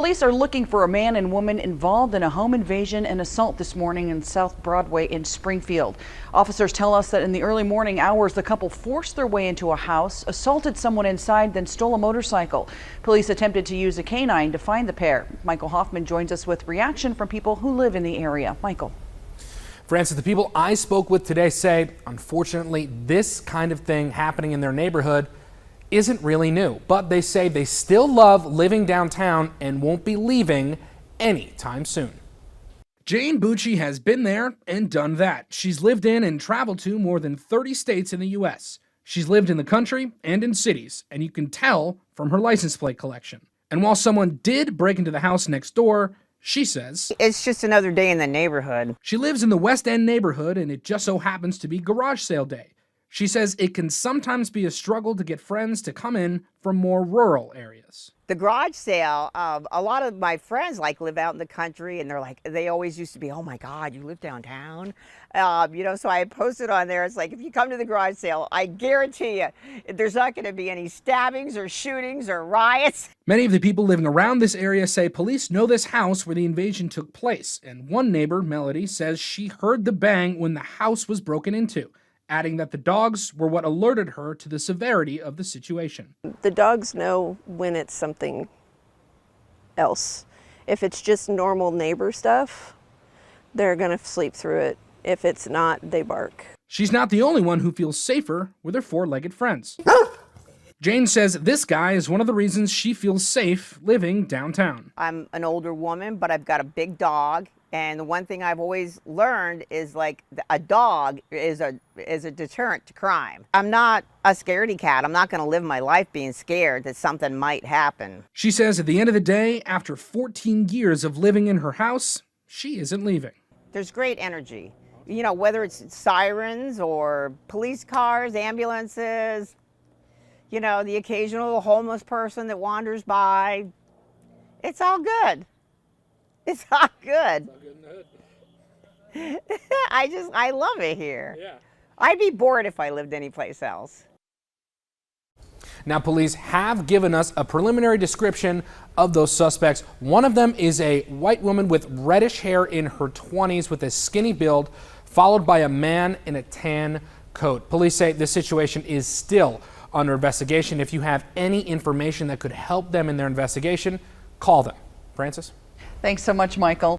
Police are looking for a man and woman involved in a home invasion and assault this morning in South Broadway in Springfield. Officers tell us that in the early morning hours, the couple forced their way into a house, assaulted someone inside, then stole a motorcycle. Police attempted to use a canine to find the pair. Michael Hoffman joins us with reaction from people who live in the area. Michael. Francis, the people I spoke with today say, unfortunately, this kind of thing happening in their neighborhood isn't really new, but they say they still love living downtown and won't be leaving anytime soon. Jane Bucci has been there and done that. She's lived in and traveled to more than 30 states in the U.S. She's lived in the country and in cities, and you can tell from her license plate collection. And while someone did break into the house next door, she says it's just another day in the neighborhood. She lives in the West End neighborhood, and it just so happens to be garage sale day. She says it can sometimes be a struggle to get friends to come in from more rural areas. The garage sale, a lot of my friends live out in the country, and they always used to be, oh my God, you live downtown? So I posted on there, it's like, if you come to the garage sale, I guarantee you, there's not gonna be any stabbings or shootings or riots. Many of the people living around this area say police know this house where the invasion took place. And one neighbor, Melody, says she heard the bang when the house was broken into, adding that the dogs were what alerted her to the severity of the situation. The dogs know when it's something else. If it's just normal neighbor stuff, they're gonna sleep through it. If it's not, they bark. She's not the only one who feels safer with her four-legged friends. Jane says this guy is one of the reasons she feels safe living downtown. I'm an older woman, but I've got a big dog. And the one thing I've always learned is a dog is a deterrent to crime. I'm not a scaredy cat. I'm not going to live my life being scared that something might happen. She says at the end of the day, after 14 years of living in her house, she isn't leaving. There's great energy. You know, whether it's sirens or police cars, ambulances, you know, the occasional homeless person that wanders by, it's all good. It's all good. I love it here. Yeah. I'd be bored if I lived anyplace else. Now, police have given us a preliminary description of those suspects. One of them is a white woman with reddish hair in her 20s with a skinny build, followed by a man in a tan coat. Police say this situation is still under investigation. If you have any information that could help them in their investigation, call them. Francis? Thanks so much, Michael.